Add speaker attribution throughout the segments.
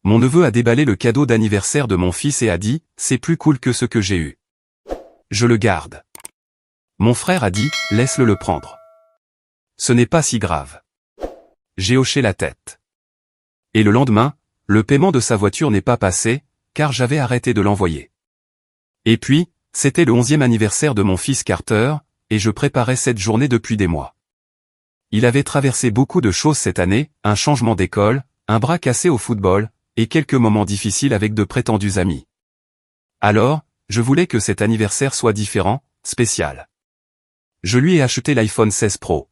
Speaker 1: Mon neveu a déballé le cadeau d'anniversaire de mon fils et a dit « C'est plus cool que ce que j'ai eu. Je le garde. » Mon frère a dit « Laisse-le le prendre. Ce n'est pas si grave. » J'ai hoché la tête. Et le lendemain, le paiement de sa voiture n'est pas passé, car j'avais arrêté de l'envoyer. Et puis, c'était le 11e anniversaire de mon fils Carter, et je préparais cette journée depuis des mois. Il avait traversé beaucoup de choses cette année, un changement d'école, un bras cassé au football, et quelques moments difficiles avec de prétendus amis. Alors, je voulais que cet anniversaire soit différent, spécial. Je lui ai acheté l'iPhone 16 Pro.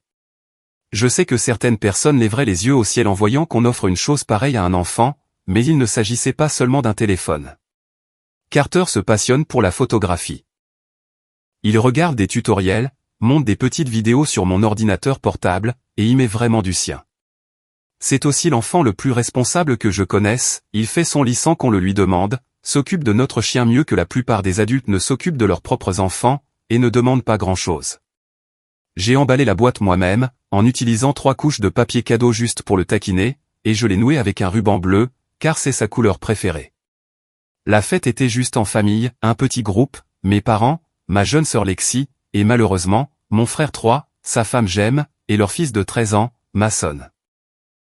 Speaker 1: Je sais que certaines personnes lèveraient les yeux au ciel en voyant qu'on offre une chose pareille à un enfant, mais il ne s'agissait pas seulement d'un téléphone. Carter se passionne pour la photographie. Il regarde des tutoriels, monte des petites vidéos sur mon ordinateur portable, et y met vraiment du sien. C'est aussi l'enfant le plus responsable que je connaisse, il fait son lit sans qu'on le lui demande, s'occupe de notre chien mieux que la plupart des adultes ne s'occupent de leurs propres enfants, et ne demande pas grand-chose. J'ai emballé la boîte moi-même, en utilisant 3 couches de papier cadeau juste pour le taquiner, et je l'ai noué avec un ruban bleu, car c'est sa couleur préférée. La fête était juste en famille, un petit groupe, mes parents, ma jeune sœur Lexi, et malheureusement, mon frère 3, sa femme Jem, et leur fils de 13 ans, Mason.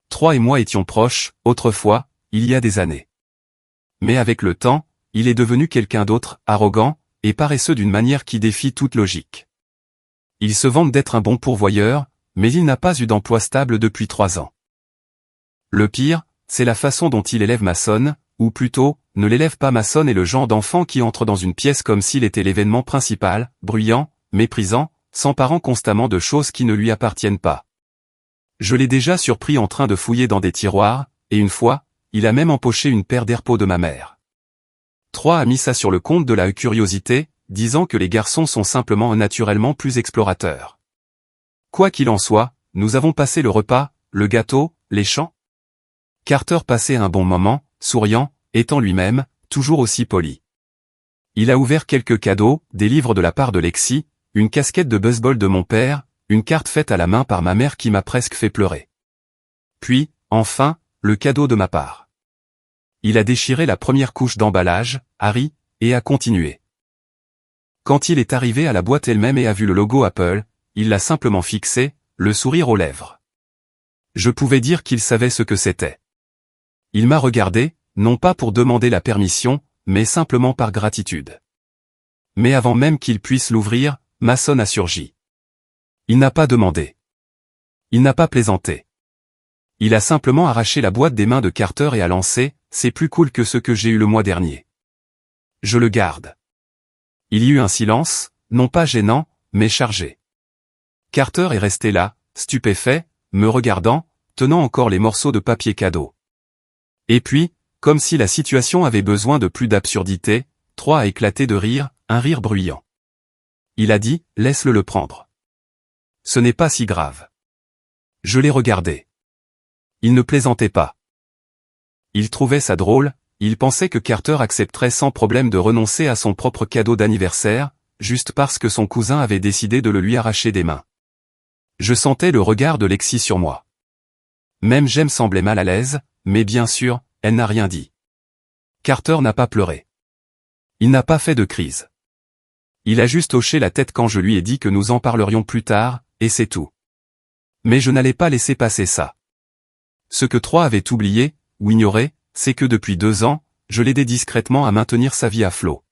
Speaker 1: 3 et moi étions proches, autrefois, il y a des années. Mais avec le temps, il est devenu quelqu'un d'autre, arrogant, et paresseux d'une manière qui défie toute logique. Il se vante d'être un bon pourvoyeur, mais il n'a pas eu d'emploi stable depuis 3 ans. Le pire, c'est la façon dont il élève Mason, ou plutôt, ne l'élève pas. Mason est le genre d'enfant qui entre dans une pièce comme s'il était l'événement principal, bruyant, méprisant, s'emparant constamment de choses qui ne lui appartiennent pas. Je l'ai déjà surpris en train de fouiller dans des tiroirs, et une fois, il a même empoché une paire d'AirPods de ma mère. 3 a mis ça sur le compte de la curiosité, disant que les garçons sont simplement naturellement plus explorateurs. Quoi qu'il en soit, nous avons passé le repas, le gâteau, les chants. Carter passait un bon moment, souriant, étant lui-même, toujours aussi poli. Il a ouvert quelques cadeaux, des livres de la part de Lexi, une casquette de baseball de mon père, une carte faite à la main par ma mère qui m'a presque fait pleurer. Puis, enfin, le cadeau de ma part. Il a déchiré la première couche d'emballage, Harry, et a continué. Quand il est arrivé à la boîte elle-même et a vu le logo Apple, il l'a simplement fixé, le sourire aux lèvres. Je pouvais dire qu'il savait ce que c'était. Il m'a regardé, non pas pour demander la permission, mais simplement par gratitude. Mais avant même qu'il puisse l'ouvrir, Mason a surgi. Il n'a pas demandé. Il n'a pas plaisanté. Il a simplement arraché la boîte des mains de Carter et a lancé « C'est plus cool que ce que j'ai eu le mois dernier. Je le garde. » Il y eut un silence, non pas gênant, mais chargé. Carter est resté là, stupéfait, me regardant, tenant encore les morceaux de papier cadeau. Et puis, comme si la situation avait besoin de plus d'absurdité, 3 a éclaté de rire, un rire bruyant. Il a dit « Laisse-le le prendre. Ce n'est pas si grave. » Je l'ai regardé. Il ne plaisantait pas. Il trouvait ça drôle, il pensait que Carter accepterait sans problème de renoncer à son propre cadeau d'anniversaire, juste parce que son cousin avait décidé de le lui arracher des mains. Je sentais le regard de Lexi sur moi. Même Jem semblait mal à l'aise, mais bien sûr, elle n'a rien dit. Carter n'a pas pleuré. Il n'a pas fait de crise. Il a juste hoché la tête quand je lui ai dit que nous en parlerions plus tard, et c'est tout. Mais je n'allais pas laisser passer ça. Ce que 3 avait oublié, ou ignoré, c'est que depuis 2 ans, je l'aidais discrètement à maintenir sa vie à flot.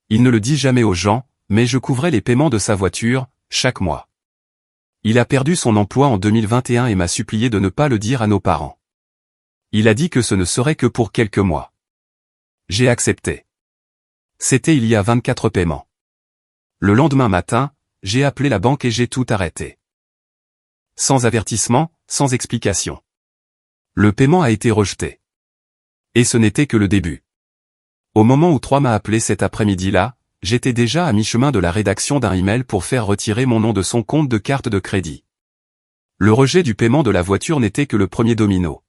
Speaker 1: Il ne le dit jamais aux gens, mais je couvrais les paiements de sa voiture, chaque mois. Il a perdu son emploi en 2021 et m'a supplié de ne pas le dire à nos parents. Il a dit que ce ne serait que pour quelques mois. J'ai accepté. C'était il y a 24 paiements. Le lendemain matin, j'ai appelé la banque et j'ai tout arrêté. Sans avertissement, sans explication. Le paiement a été rejeté. Et ce n'était que le début. Au moment où 3 m'a appelé cet après-midi-là, j'étais déjà à mi-chemin de la rédaction d'un email pour faire retirer mon nom de son compte de carte de crédit. Le rejet du paiement de la voiture n'était que le premier domino.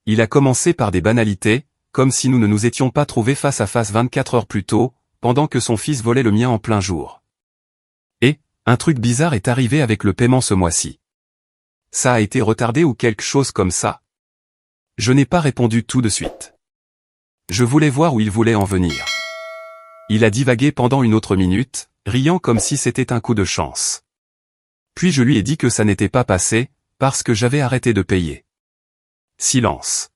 Speaker 1: Il a commencé par des banalités, comme si nous ne nous étions pas trouvés face à face 24 heures plus tôt, pendant que son fils volait le mien en plein jour. Et, un truc bizarre est arrivé avec le paiement ce mois-ci. Ça a été retardé ou quelque chose comme ça. Je n'ai pas répondu tout de suite. Je voulais voir où il voulait en venir. Il a divagué pendant une autre minute, riant comme si c'était un coup de chance. Puis je lui ai dit que ça n'était pas passé, parce que j'avais arrêté de payer. Silence.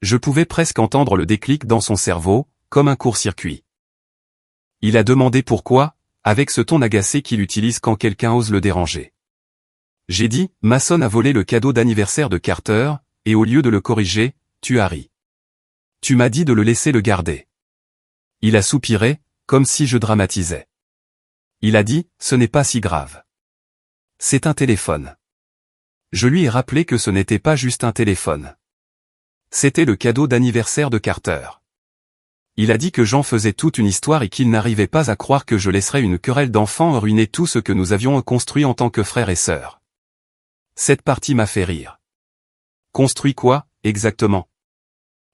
Speaker 1: Je pouvais presque entendre le déclic dans son cerveau, comme un court-circuit. Il a demandé pourquoi, avec ce ton agacé qu'il utilise quand quelqu'un ose le déranger. J'ai dit, Mason a volé le cadeau d'anniversaire de Carter, et au lieu de le corriger, tu as ri. Tu m'as dit de le laisser le garder. Il a soupiré, comme si je dramatisais. Il a dit, ce n'est pas si grave. C'est un téléphone. Je lui ai rappelé que ce n'était pas juste un téléphone. C'était le cadeau d'anniversaire de Carter. Il a dit que j'en faisais toute une histoire et qu'il n'arrivait pas à croire que je laisserais une querelle d'enfants ruiner tout ce que nous avions construit en tant que frères et sœurs. Cette partie m'a fait rire. Construit quoi, exactement?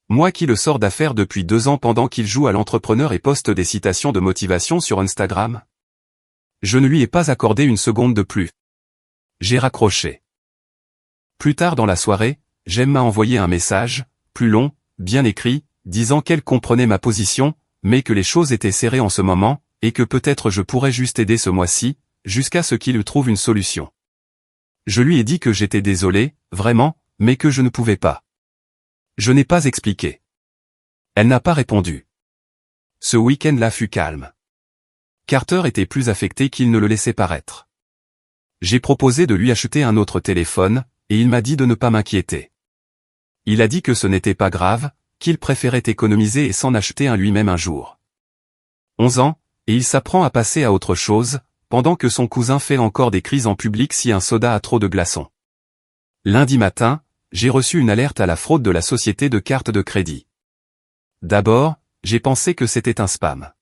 Speaker 1: Moi qui le sors d'affaire depuis 2 ans pendant qu'il joue à l'entrepreneur et poste des citations de motivation sur Instagram? Je ne lui ai pas accordé une seconde de plus. J'ai raccroché. Plus tard dans la soirée, Jem m'a envoyé un message, plus long, bien écrit, disant qu'elle comprenait ma position, mais que les choses étaient serrées en ce moment, et que peut-être je pourrais juste aider ce mois-ci, jusqu'à ce qu'il trouve une solution. Je lui ai dit que j'étais désolé, vraiment, mais que je ne pouvais pas. Je n'ai pas expliqué. Elle n'a pas répondu. Ce week-end-là fut calme. Carter était plus affecté qu'il ne le laissait paraître. J'ai proposé de lui acheter un autre téléphone, et il m'a dit de ne pas m'inquiéter. Il a dit que ce n'était pas grave, qu'il préférait économiser et s'en acheter un lui-même un jour. 11 ans, et il s'apprend à passer à autre chose, pendant que son cousin fait encore des crises en public si un soda a trop de glaçons. Lundi matin, j'ai reçu une alerte à la fraude de la société de cartes de crédit. D'abord, j'ai pensé que c'était un spam.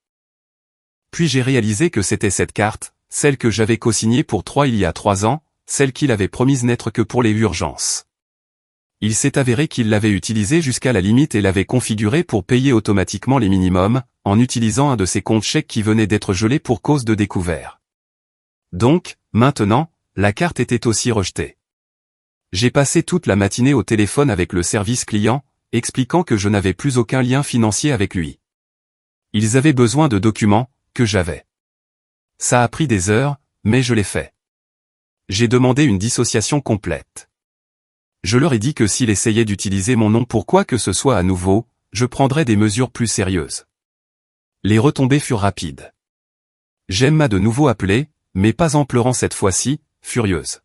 Speaker 1: Puis j'ai réalisé que c'était cette carte, celle que j'avais co-signée pour 3 il y a 3 ans, celle qu'il avait promise n'être que pour les urgences. Il s'est avéré qu'il l'avait utilisée jusqu'à la limite et l'avait configurée pour payer automatiquement les minimums, en utilisant un de ses comptes chèques qui venait d'être gelé pour cause de découvert. Donc, maintenant, la carte était aussi rejetée. J'ai passé toute la matinée au téléphone avec le service client, expliquant que je n'avais plus aucun lien financier avec lui. Ils avaient besoin de documents, que j'avais. Ça a pris des heures, mais je l'ai fait. J'ai demandé une dissociation complète. Je leur ai dit que s'il essayait d'utiliser mon nom pour quoi que ce soit à nouveau, je prendrais des mesures plus sérieuses. Les retombées furent rapides. Jem m'a de nouveau appelé, mais pas en pleurant cette fois-ci, furieuse.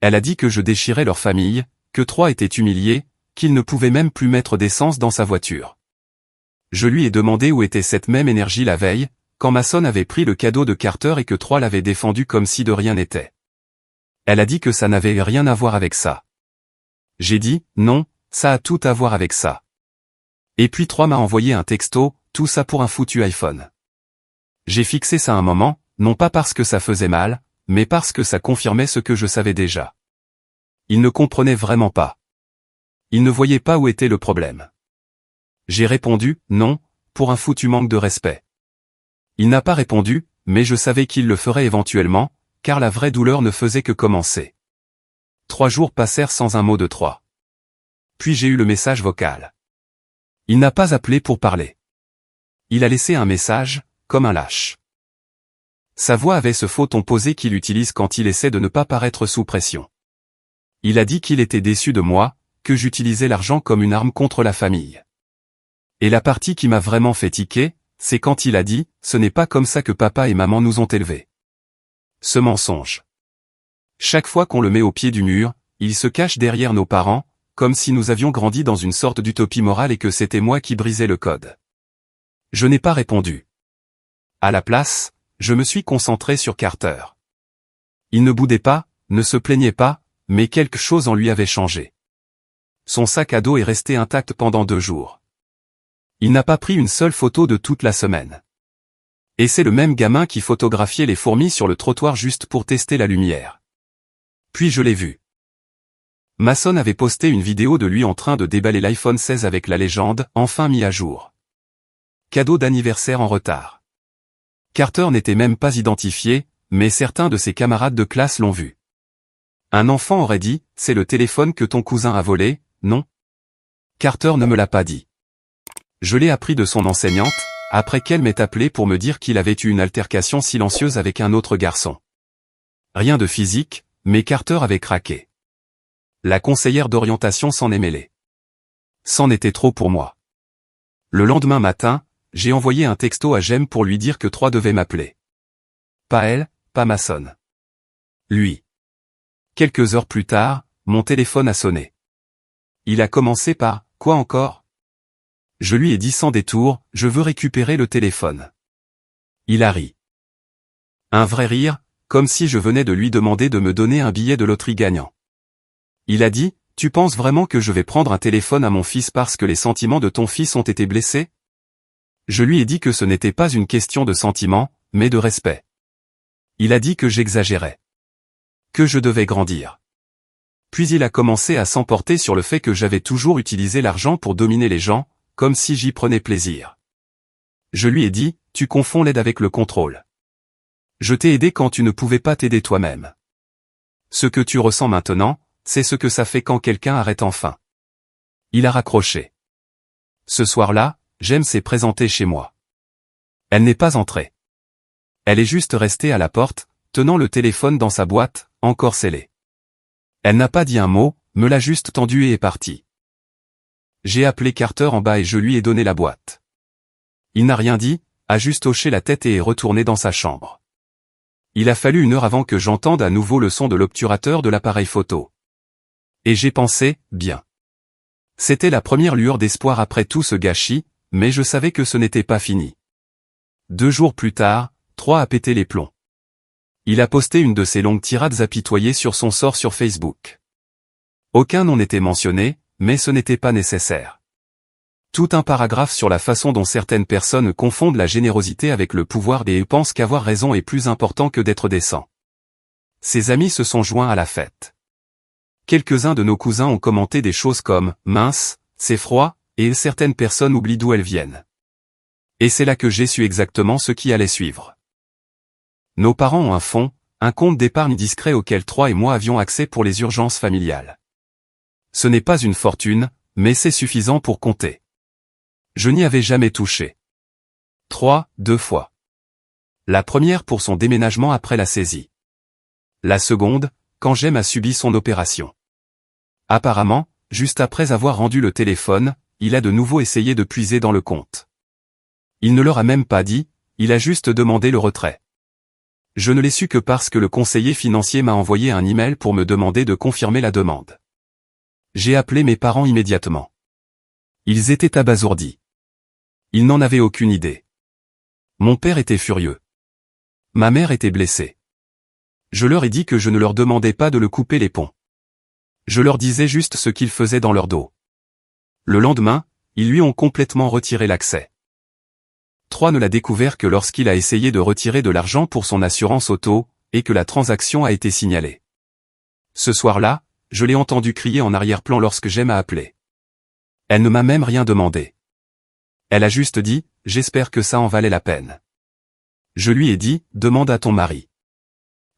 Speaker 1: Elle a dit que je déchirais leur famille, que Troy était humilié, qu'il ne pouvait même plus mettre d'essence dans sa voiture. Je lui ai demandé où était cette même énergie la veille, quand Mason avait pris le cadeau de Carter et que Troy l'avait défendu comme si de rien n'était. Elle a dit que ça n'avait rien à voir avec ça. J'ai dit, non, ça a tout à voir avec ça. Et puis Troy m'a envoyé un texto, tout ça pour un foutu iPhone. J'ai fixé ça un moment, non pas parce que ça faisait mal, mais parce que ça confirmait ce que je savais déjà. Il ne comprenait vraiment pas. Il ne voyait pas où était le problème. J'ai répondu, non, pour un foutu manque de respect. Il n'a pas répondu, mais je savais qu'il le ferait éventuellement, car la vraie douleur ne faisait que commencer. 3 jours passèrent sans un mot de Troy. Puis j'ai eu le message vocal. Il n'a pas appelé pour parler. Il a laissé un message, comme un lâche. Sa voix avait ce faux ton posé qu'il utilise quand il essaie de ne pas paraître sous pression. Il a dit qu'il était déçu de moi, que j'utilisais l'argent comme une arme contre la famille. Et la partie qui m'a vraiment fait tiquer, c'est quand il a dit, ce n'est pas comme ça que papa et maman nous ont élevés. Ce mensonge. Chaque fois qu'on le met au pied du mur, il se cache derrière nos parents, comme si nous avions grandi dans une sorte d'utopie morale et que c'était moi qui brisais le code. Je n'ai pas répondu. À la place, je me suis concentré sur Carter. Il ne boudait pas, ne se plaignait pas, mais quelque chose en lui avait changé. Son sac à dos est resté intact pendant 2 jours. Il n'a pas pris une seule photo de toute la semaine. Et c'est le même gamin qui photographiait les fourmis sur le trottoir juste pour tester la lumière. Puis je l'ai vu. Mason avait posté une vidéo de lui en train de déballer l'iPhone 16 avec la légende « Enfin mis à jour ». Cadeau d'anniversaire en retard. Carter n'était même pas identifié, mais certains de ses camarades de classe l'ont vu. Un enfant aurait dit « C'est le téléphone que ton cousin a volé », non ? Carter ne me l'a pas dit. Je l'ai appris de son enseignante, après qu'elle m'ait appelé pour me dire qu'il avait eu une altercation silencieuse avec un autre garçon. Rien de physique, mais Carter avait craqué. La conseillère d'orientation s'en est mêlée. C'en était trop pour moi. Le lendemain matin, j'ai envoyé un texto à Jem pour lui dire que 3 devait m'appeler. Pas elle, pas Mason. Lui. Quelques heures plus tard, mon téléphone a sonné. Il a commencé par « Quoi encore ?» Je lui ai dit sans détour « Je veux récupérer le téléphone. » Il a ri. Un vrai rire, comme si je venais de lui demander de me donner un billet de loterie gagnant. Il a dit « Tu penses vraiment que je vais prendre un téléphone à mon fils parce que les sentiments de ton fils ont été blessés ?» Je lui ai dit que ce n'était pas une question de sentiments, mais de respect. Il a dit que j'exagérais. Que je devais grandir. Puis il a commencé à s'emporter sur le fait que j'avais toujours utilisé l'argent pour dominer les gens, comme si j'y prenais plaisir. Je lui ai dit, tu confonds l'aide avec le contrôle. Je t'ai aidé quand tu ne pouvais pas t'aider toi-même. Ce que tu ressens maintenant, c'est ce que ça fait quand quelqu'un arrête enfin. Il a raccroché. Ce soir-là, Jem s'est présentée chez moi. Elle n'est pas entrée. Elle est juste restée à la porte, tenant le téléphone dans sa boîte, encore scellée. Elle n'a pas dit un mot, me l'a juste tendu et est partie. J'ai appelé Carter en bas et je lui ai donné la boîte. Il n'a rien dit, a juste hoché la tête et est retourné dans sa chambre. Il a fallu 1 heure avant que j'entende à nouveau le son de l'obturateur de l'appareil photo. Et j'ai pensé, bien. C'était la première lueur d'espoir après tout ce gâchis, mais je savais que ce n'était pas fini. 2 jours plus tard, 3 a pété les plombs. Il a posté une de ses longues tirades apitoyées sur son sort sur Facebook. Aucun nom n'était mentionné, mais ce n'était pas nécessaire. Tout un paragraphe sur la façon dont certaines personnes confondent la générosité avec le pouvoir et pensent qu'avoir raison est plus important que d'être décent. Ses amis se sont joints à la fête. Quelques-uns de nos cousins ont commenté des choses comme « mince, c'est froid » et certaines personnes oublient d'où elles viennent. Et c'est là que j'ai su exactement ce qui allait suivre. Nos parents ont un compte d'épargne discret auquel 3 et moi avions accès pour les urgences familiales. Ce n'est pas une fortune, mais c'est suffisant pour compter. Je n'y avais jamais touché. 3, 2 fois. La première pour son déménagement après la saisie. La seconde, quand Jem a subi son opération. Apparemment, juste après avoir rendu le téléphone, il a de nouveau essayé de puiser dans le compte. Il ne leur a même pas dit, il a juste demandé le retrait. Je ne l'ai su que parce que le conseiller financier m'a envoyé un email pour me demander de confirmer la demande. J'ai appelé mes parents immédiatement. Ils étaient abasourdis. Ils n'en avaient aucune idée. Mon père était furieux. Ma mère était blessée. Je leur ai dit que je ne leur demandais pas de le couper les ponts. Je leur disais juste ce qu'ils faisaient dans leur dos. Le lendemain, ils lui ont complètement retiré l'accès. 3 ne l'a découvert que lorsqu'il a essayé de retirer de l'argent pour son assurance auto, et que la transaction a été signalée. Ce soir-là, je l'ai entendu crier en arrière-plan lorsque Jem a appelé. Elle ne m'a même rien demandé. Elle a juste dit, j'espère que ça en valait la peine. Je lui ai dit, demande à ton mari.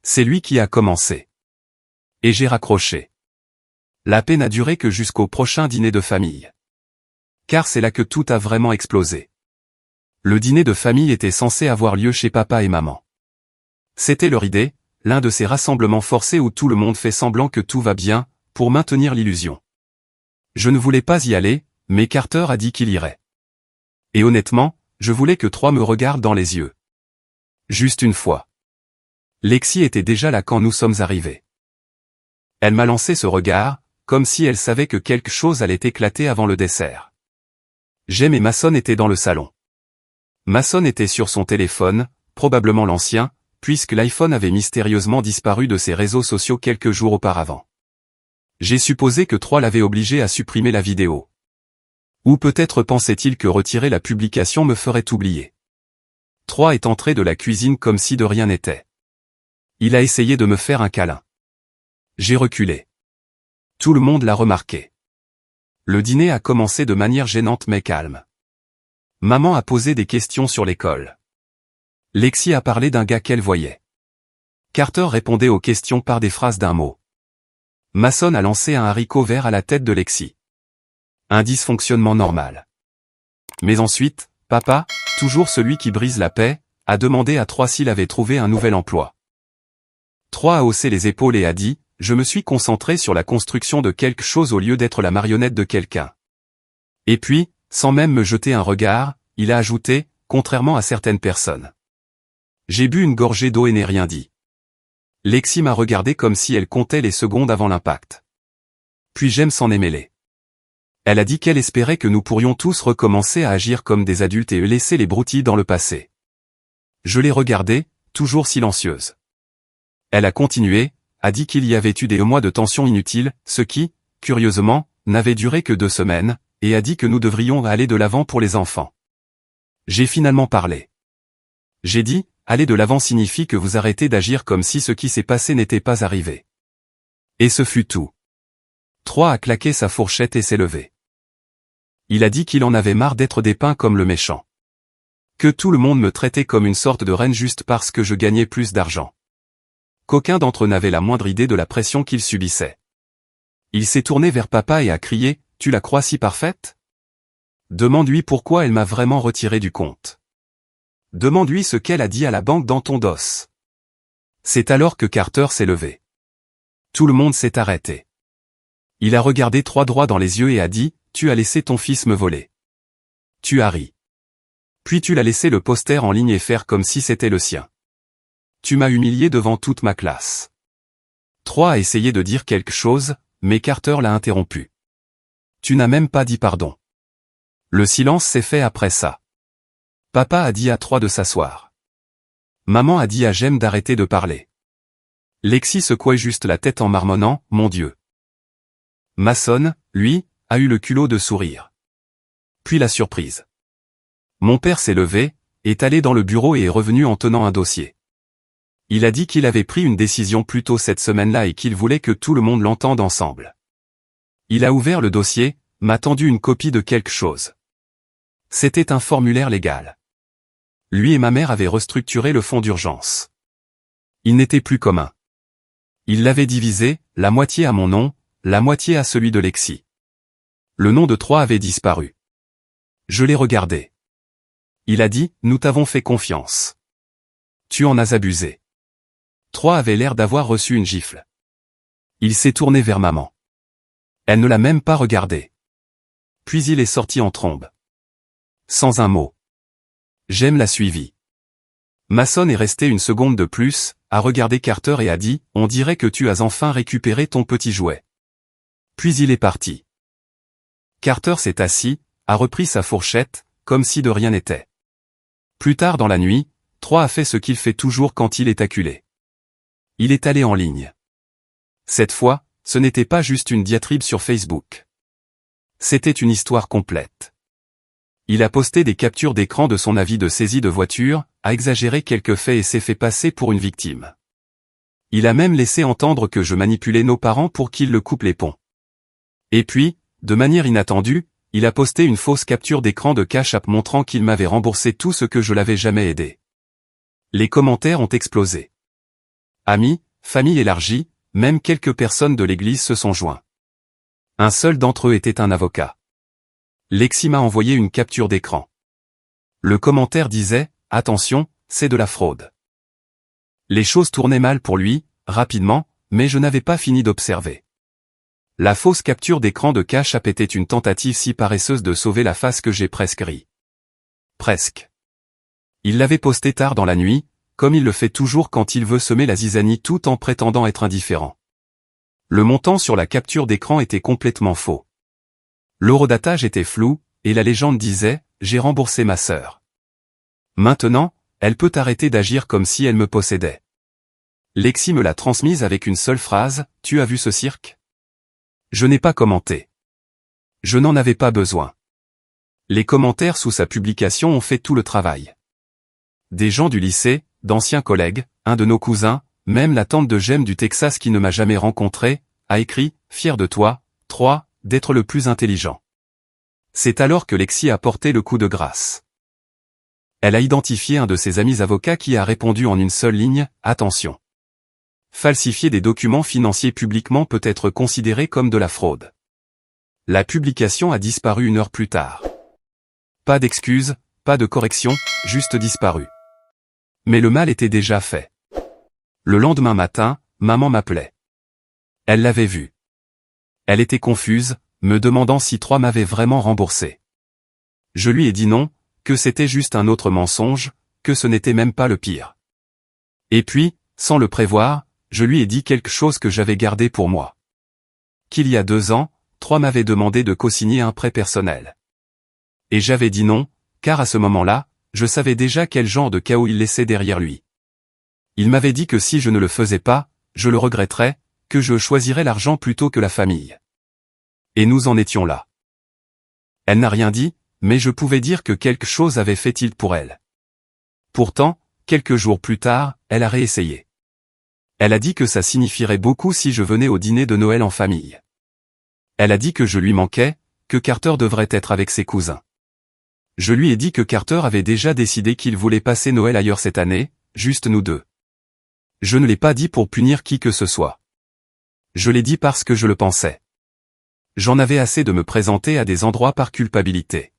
Speaker 1: C'est lui qui a commencé. Et j'ai raccroché. La paix n'a duré que jusqu'au prochain dîner de famille. Car c'est là que tout a vraiment explosé. Le dîner de famille était censé avoir lieu chez papa et maman. C'était leur idée, l'un de ces rassemblements forcés où tout le monde fait semblant que tout va bien, pour maintenir l'illusion. Je ne voulais pas y aller, mais Carter a dit qu'il irait. Et honnêtement, je voulais que 3 me regarde dans les yeux. Juste une fois. Lexi était déjà là quand nous sommes arrivés. Elle m'a lancé ce regard, comme si elle savait que quelque chose allait éclater avant le dessert. Jem et Mason étaient dans le salon. Mason était sur son téléphone, probablement l'ancien, puisque l'iPhone avait mystérieusement disparu de ses réseaux sociaux quelques jours auparavant. J'ai supposé que 3 l'avait obligé à supprimer la vidéo. Ou peut-être pensait-il que retirer la publication me ferait oublier. 3 est entré de la cuisine comme si de rien n'était. Il a essayé de me faire un câlin. J'ai reculé. Tout le monde l'a remarqué. Le dîner a commencé de manière gênante mais calme. Maman a posé des questions sur l'école. Lexi a parlé d'un gars qu'elle voyait. Carter répondait aux questions par des phrases d'un mot. Mason a lancé un haricot vert à la tête de Lexi. Un dysfonctionnement normal. Mais ensuite, papa, toujours celui qui brise la paix, a demandé à 3 s'il avait trouvé un nouvel emploi. 3 a haussé les épaules et a dit, je me suis concentré sur la construction de quelque chose au lieu d'être la marionnette de quelqu'un. Et puis, sans même me jeter un regard, il a ajouté, contrairement à certaines personnes. J'ai bu une gorgée d'eau et n'ai rien dit. Lexi m'a regardé comme si elle comptait les secondes avant l'impact. Puis Jem s'en est mêlée. Elle a dit qu'elle espérait que nous pourrions tous recommencer à agir comme des adultes et laisser les broutilles dans le passé. Je l'ai regardée, toujours silencieuse. Elle a continué, a dit qu'il y avait eu des mois de tension inutile, ce qui, curieusement, n'avait duré que 2 semaines, et a dit que nous devrions aller de l'avant pour les enfants. J'ai finalement parlé. J'ai dit, aller de l'avant signifie que vous arrêtez d'agir comme si ce qui s'est passé n'était pas arrivé. Et ce fut tout. 3 a claqué sa fourchette et s'est levé. Il a dit qu'il en avait marre d'être dépeint comme le méchant. Que tout le monde me traitait comme une sorte de reine juste parce que je gagnais plus d'argent. Qu'aucun d'entre eux n'avait la moindre idée de la pression qu'il subissait. Il s'est tourné vers papa et a crié, « Tu la crois si parfaite ? Demande-lui pourquoi elle m'a vraiment retiré du compte. Demande-lui ce qu'elle a dit à la banque dans ton dos. » C'est alors que Carter s'est levé. Tout le monde s'est arrêté. Il a regardé 3 droit dans les yeux et a dit, « Tu as laissé ton fils me voler. Tu as ri. Puis tu l'as laissé le poster en ligne et faire comme si c'était le sien. Tu m'as humilié devant toute ma classe. » 3 a essayé de dire quelque chose, mais Carter l'a interrompu. « Tu n'as même pas dit pardon. » Le silence s'est fait après ça. Papa a dit à 3 de s'asseoir. Maman a dit à Jem d'arrêter de parler. Lexi secouait juste la tête en marmonnant, « Mon Dieu. » Mason, lui, a eu le culot de sourire. Puis la surprise. Mon père s'est levé, est allé dans le bureau et est revenu en tenant un dossier. Il a dit qu'il avait pris une décision plus tôt cette semaine-là et qu'il voulait que tout le monde l'entende ensemble. Il a ouvert le dossier, m'a tendu une copie de quelque chose. C'était un formulaire légal. Lui et ma mère avaient restructuré le fonds d'urgence. Il n'était plus commun. Il l'avait divisé, la moitié à mon nom, la moitié à celui de Lexi. Le nom de 3 avait disparu. Je l'ai regardé. Il a dit, nous t'avons fait confiance. Tu en as abusé. 3 avait l'air d'avoir reçu une gifle. Il s'est tourné vers maman. Elle ne l'a même pas regardé. Puis il est sorti en trombe. Sans un mot. Jem l'a suivi. Mason est resté une seconde de plus, a regardé Carter et a dit, on dirait que tu as enfin récupéré ton petit jouet. Puis il est parti. Carter s'est assis, a repris sa fourchette, comme si de rien n'était. Plus tard dans la nuit, 3 a fait ce qu'il fait toujours quand il est acculé. Il est allé en ligne. Cette fois, ce n'était pas juste une diatribe sur Facebook. C'était une histoire complète. Il a posté des captures d'écran de son avis de saisie de voiture, a exagéré quelques faits et s'est fait passer pour une victime. Il a même laissé entendre que je manipulais nos parents pour qu'ils le coupent les ponts. Et puis, de manière inattendue, il a posté une fausse capture d'écran de Cash App montrant qu'il m'avait remboursé tout ce que je l'avais jamais aidé. Les commentaires ont explosé. Amis, famille élargie, même quelques personnes de l'église se sont joints. Un seul d'entre eux était un avocat. Lexi m'a envoyé une capture d'écran. Le commentaire disait, « Attention, c'est de la fraude. » Les choses tournaient mal pour lui, rapidement, mais je n'avais pas fini d'observer. La fausse capture d'écran de Cash App était une tentative si paresseuse de sauver la face que j'ai presque ri. Presque. Il l'avait posté tard dans la nuit, comme il le fait toujours quand il veut semer la zizanie tout en prétendant être indifférent. Le montant sur la capture d'écran était complètement faux. L'horodatage était flou, et la légende disait, « J'ai remboursé ma sœur. Maintenant, elle peut arrêter d'agir comme si elle me possédait. » Lexi me l'a transmise avec une seule phrase, « Tu as vu ce cirque ?» Je n'ai pas commenté. Je n'en avais pas besoin. Les commentaires sous sa publication ont fait tout le travail. Des gens du lycée, d'anciens collègues, un de nos cousins, même la tante de Jem du Texas qui ne m'a jamais rencontré, a écrit, « Fier de toi, 3, d'être le plus intelligent. » C'est alors que Lexi a porté le coup de grâce. Elle a identifié un de ses amis avocats qui a répondu en une seule ligne, « Attention. Falsifier des documents financiers publiquement peut être considéré comme de la fraude. » La publication a disparu 1 heure plus tard. Pas d'excuses, pas de correction, juste disparu. Mais le mal était déjà fait. Le lendemain matin, maman m'appelait. Elle l'avait vu. Elle était confuse, me demandant si 3 m'avait vraiment remboursé. Je lui ai dit non, que c'était juste un autre mensonge, que ce n'était même pas le pire. Et puis, sans le prévoir, je lui ai dit quelque chose que j'avais gardé pour moi. Qu'il y a 2 ans, 3 m'avait demandé de co-signer un prêt personnel. Et j'avais dit non, car à ce moment-là, je savais déjà quel genre de chaos il laissait derrière lui. Il m'avait dit que si je ne le faisais pas, je le regretterais, que je choisirais l'argent plutôt que la famille. Et nous en étions là. Elle n'a rien dit, mais je pouvais dire que quelque chose avait fait tilt pour elle. Pourtant, quelques jours plus tard, elle a réessayé. Elle a dit que ça signifierait beaucoup si je venais au dîner de Noël en famille. Elle a dit que je lui manquais, que Carter devrait être avec ses cousins. Je lui ai dit que Carter avait déjà décidé qu'il voulait passer Noël ailleurs cette année, juste nous deux. Je ne l'ai pas dit pour punir qui que ce soit. Je l'ai dit parce que je le pensais. J'en avais assez de me présenter à des endroits par culpabilité.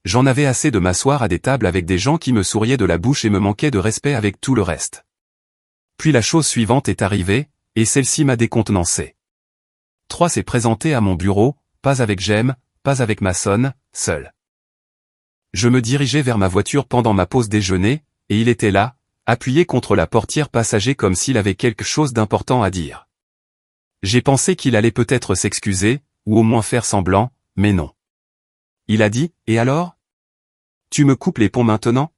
Speaker 1: J'en avais assez de m'asseoir à des tables avec des gens qui me souriaient de la bouche et me manquaient de respect avec tout le reste. Puis la chose suivante est arrivée, et celle-ci m'a décontenancé. 3 s'est présenté à mon bureau, pas avec Jem, pas avec Mason, seul. Je me dirigeais vers ma voiture pendant ma pause déjeuner, et il était là, appuyé contre la portière passager comme s'il avait quelque chose d'important à dire. J'ai pensé qu'il allait peut-être s'excuser, ou au moins faire semblant, mais non. Il a dit, « Et alors ? Tu me coupes les ponts maintenant ? »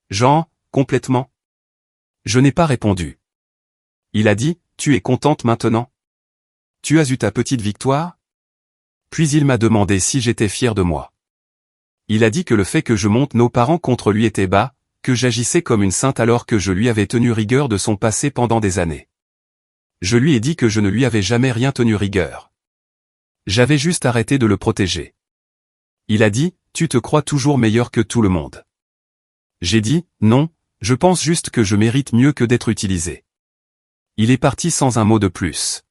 Speaker 1: Jean, complètement. Je n'ai pas répondu. Il a dit, « Tu es contente maintenant ? Tu as eu ta petite victoire ? » Puis il m'a demandé si j'étais fier de moi. Il a dit que le fait que je monte nos parents contre lui était bas, que j'agissais comme une sainte alors que je lui avais tenu rigueur de son passé pendant des années. Je lui ai dit que je ne lui avais jamais rien tenu rigueur. J'avais juste arrêté de le protéger. Il a dit, « Tu te crois toujours meilleur que tout le monde. » J'ai dit, « Non, je pense juste que je mérite mieux que d'être utilisé. » Il est parti sans un mot de plus.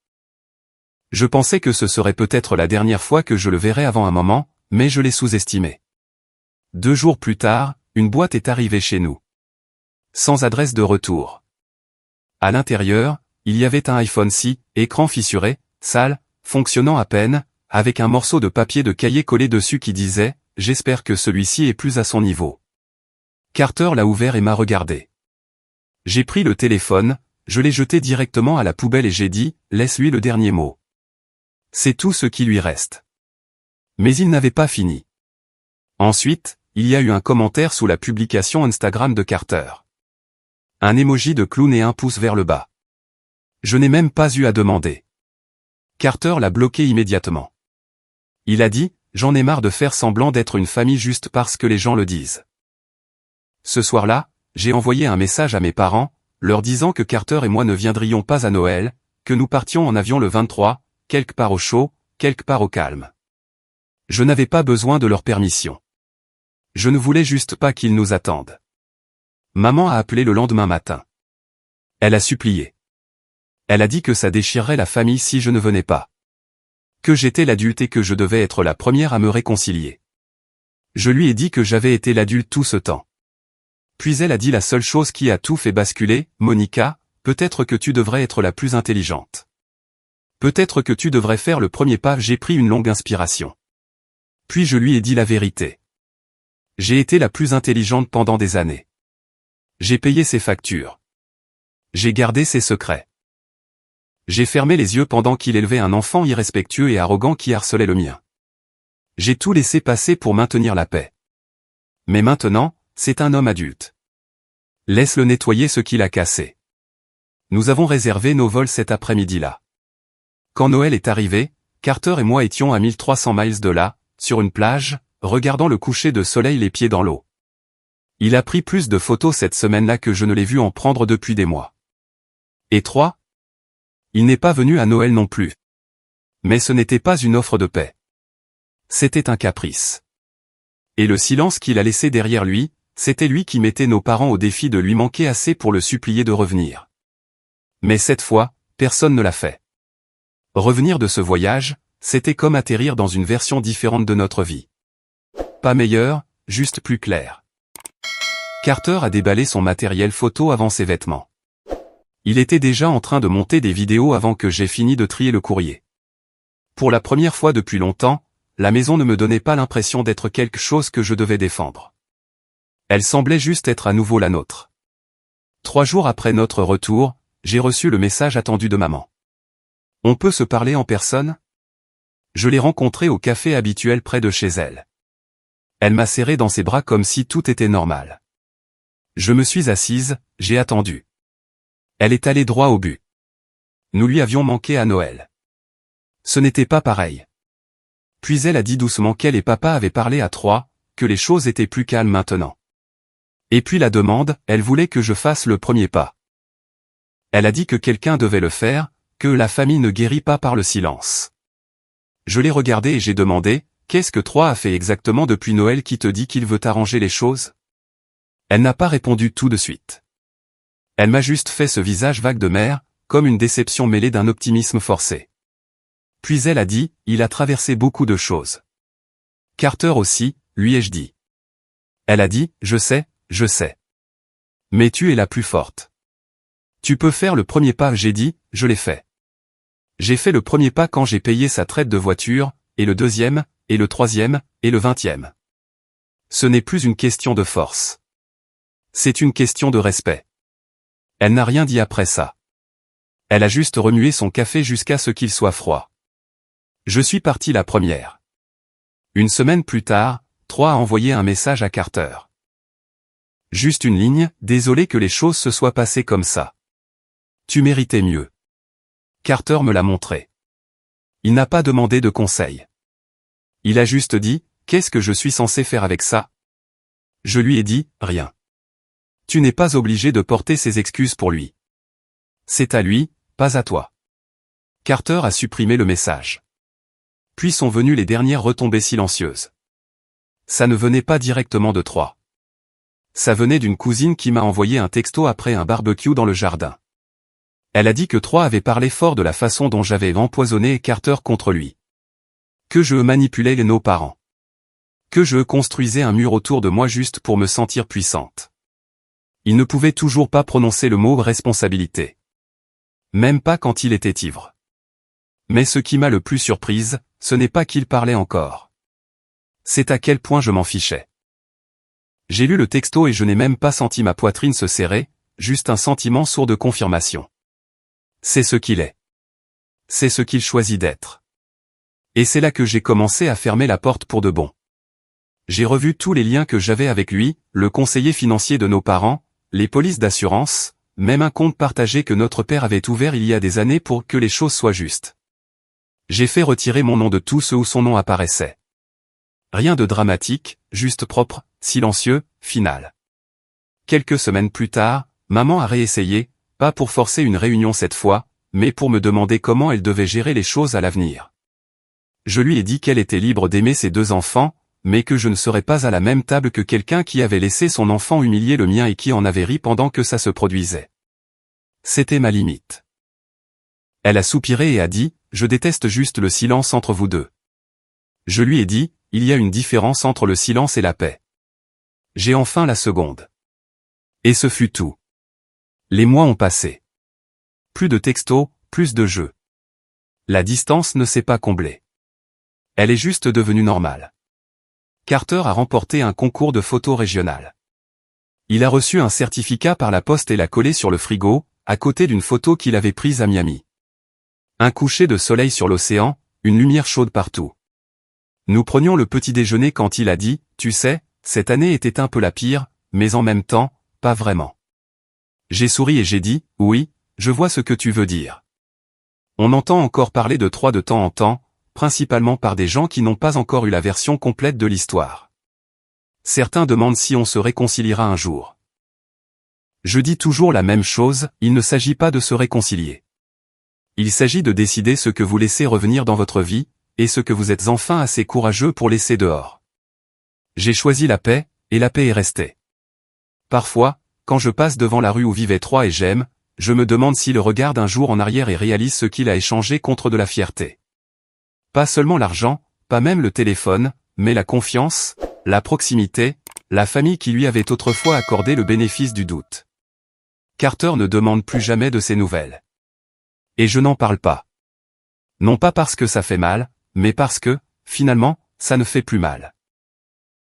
Speaker 1: Je pensais que ce serait peut-être la dernière fois que je le verrais avant un moment, mais je l'ai sous-estimé. 2 jours plus tard, une boîte est arrivée chez nous. Sans adresse de retour. À l'intérieur, il y avait un iPhone 6, écran fissuré, sale, fonctionnant à peine, avec un morceau de papier de cahier collé dessus qui disait « J'espère que celui-ci est plus à son niveau ». Carter l'a ouvert et m'a regardé. J'ai pris le téléphone, je l'ai jeté directement à la poubelle et j'ai dit « Laisse-lui le dernier mot. C'est tout ce qui lui reste. » Mais il n'avait pas fini. Ensuite, il y a eu un commentaire sous la publication Instagram de Carter. Un emoji de clown et un pouce vers le bas. Je n'ai même pas eu à demander. Carter l'a bloqué immédiatement. Il a dit, « J'en ai marre de faire semblant d'être une famille juste parce que les gens le disent. » Ce soir-là, j'ai envoyé un message à mes parents, leur disant que Carter et moi ne viendrions pas à Noël, que nous partions en avion le 23, quelque part au chaud, quelque part au calme. Je n'avais pas besoin de leur permission. Je ne voulais juste pas qu'ils nous attendent. Maman a appelé le lendemain matin. Elle a supplié. Elle a dit que ça déchirerait la famille si je ne venais pas. Que j'étais l'adulte et que je devais être la première à me réconcilier. Je lui ai dit que j'avais été l'adulte tout ce temps. Puis elle a dit la seule chose qui a tout fait basculer, « Monica, peut-être que tu devrais être la plus intelligente. Peut-être que tu devrais faire le premier pas. » J'ai pris une longue inspiration. Puis je lui ai dit la vérité. J'ai été la plus intelligente pendant des années. J'ai payé ses factures. J'ai gardé ses secrets. J'ai fermé les yeux pendant qu'il élevait un enfant irrespectueux et arrogant qui harcelait le mien. J'ai tout laissé passer pour maintenir la paix. Mais maintenant, c'est un homme adulte. Laisse-le nettoyer ce qu'il a cassé. Nous avons réservé nos vols cet après-midi-là. Quand Noël est arrivé, Carter et moi étions à 1300 miles de là, sur une plage, regardant le coucher de soleil les pieds dans l'eau. Il a pris plus de photos cette semaine-là que je ne l'ai vu en prendre depuis des mois. Et 3. Il n'est pas venu à Noël non plus. Mais ce n'était pas une offre de paix. C'était un caprice. Et le silence qu'il a laissé derrière lui, c'était lui qui mettait nos parents au défi de lui manquer assez pour le supplier de revenir. Mais cette fois, personne ne l'a fait. Revenir de ce voyage, C'était comme atterrir dans une version différente de notre vie. Pas meilleure, juste plus claire. Carter a déballé son matériel photo avant ses vêtements. Il était déjà en train de monter des vidéos avant que j'aie fini de trier le courrier. Pour la première fois depuis longtemps, la maison ne me donnait pas l'impression d'être quelque chose que je devais défendre. Elle semblait juste être à nouveau la nôtre. 3 jours après notre retour, j'ai reçu le message attendu de maman. On peut se parler en personne? Je l'ai rencontrée au café habituel près de chez elle. Elle m'a serré dans ses bras comme si tout était normal. Je me suis assise, j'ai attendu. Elle est allée droit au but. Nous lui avions manqué à Noël. Ce n'était pas pareil. Puis elle a dit doucement qu'elle et papa avaient parlé à 3, que les choses étaient plus calmes maintenant. Et puis la demande, elle voulait que je fasse le premier pas. Elle a dit que quelqu'un devait le faire, que la famille ne guérit pas par le silence. Je l'ai regardé et j'ai demandé, qu'est-ce que 3 a fait exactement depuis Noël qui te dit qu'il veut arranger les choses? Elle n'a pas répondu tout de suite. Elle m'a juste fait ce visage vague de mère, comme une déception mêlée d'un optimisme forcé. Puis elle a dit, il a traversé beaucoup de choses. Carter aussi, lui ai-je dit. Elle a dit, je sais. Mais tu es la plus forte. Tu peux faire le premier pas, j'ai dit, je l'ai fait. J'ai fait le premier pas quand j'ai payé sa traite de voiture, et le deuxième, et le troisième, et le 20e. Ce n'est plus une question de force. C'est une question de respect. Elle n'a rien dit après ça. Elle a juste remué son café jusqu'à ce qu'il soit froid. Je suis parti la première. Une semaine plus tard, 3 a envoyé un message à Carter. Juste une ligne, désolé que les choses se soient passées comme ça. Tu méritais mieux. Carter me l'a montré. Il n'a pas demandé de conseil. Il a juste dit, qu'est-ce que je suis censé faire avec ça? Je lui ai dit, rien. Tu n'es pas obligé de porter ses excuses pour lui. C'est à lui, pas à toi. Carter a supprimé le message. Puis sont venues les dernières retombées silencieuses. Ça ne venait pas directement de 3. Ça venait d'une cousine qui m'a envoyé un texto après un barbecue dans le jardin. Elle a dit que 3 avait parlé fort de la façon dont j'avais empoisonné Carter contre lui. Que je manipulais nos parents. Que je construisais un mur autour de moi juste pour me sentir puissante. Il ne pouvait toujours pas prononcer le mot responsabilité. Même pas quand il était ivre. Mais ce qui m'a le plus surprise, ce n'est pas qu'il parlait encore. C'est à quel point je m'en fichais. J'ai lu le texto et je n'ai même pas senti ma poitrine se serrer, juste un sentiment sourd de confirmation. C'est ce qu'il est. C'est ce qu'il choisit d'être. Et c'est là que j'ai commencé à fermer la porte pour de bon. J'ai revu tous les liens que j'avais avec lui, le conseiller financier de nos parents, les polices d'assurance, même un compte partagé que notre père avait ouvert il y a des années pour que les choses soient justes. J'ai fait retirer mon nom de tous ceux où son nom apparaissait. Rien de dramatique, juste propre, silencieux, final. Quelques semaines plus tard, maman a réessayé, pas pour forcer une réunion cette fois, mais pour me demander comment elle devait gérer les choses à l'avenir. Je lui ai dit qu'elle était libre d'aimer ses 2 enfants, mais que je ne serais pas à la même table que quelqu'un qui avait laissé son enfant humilier le mien et qui en avait ri pendant que ça se produisait. C'était ma limite. Elle a soupiré et a dit, je déteste juste le silence entre vous deux. Je lui ai dit, il y a une différence entre le silence et la paix. J'ai enfin la seconde. Et ce fut tout. Les mois ont passé. Plus de textos, plus de jeux. La distance ne s'est pas comblée. Elle est juste devenue normale. Carter a remporté un concours de photos régional. Il a reçu un certificat par la poste et l'a collé sur le frigo, à côté d'une photo qu'il avait prise à Miami. Un coucher de soleil sur l'océan, une lumière chaude partout. Nous prenions le petit déjeuner quand il a dit, tu sais, cette année était un peu la pire, mais en même temps, pas vraiment. J'ai souri et j'ai dit, oui, je vois ce que tu veux dire. On entend encore parler de 3 de temps en temps, principalement par des gens qui n'ont pas encore eu la version complète de l'histoire. Certains demandent si on se réconciliera un jour. Je dis toujours la même chose, il ne s'agit pas de se réconcilier. Il s'agit de décider ce que vous laissez revenir dans votre vie, et ce que vous êtes enfin assez courageux pour laisser dehors. J'ai choisi la paix, et la paix est restée. Parfois, quand je passe devant la rue où vivait 3 et j'aime, je me demande s'il regarde un jour en arrière et réalise ce qu'il a échangé contre de la fierté. Pas seulement l'argent, pas même le téléphone, mais la confiance, la proximité, la famille qui lui avait autrefois accordé le bénéfice du doute. Carter ne demande plus jamais de ses nouvelles. Et je n'en parle pas. Non pas parce que ça fait mal, mais parce que, finalement, ça ne fait plus mal.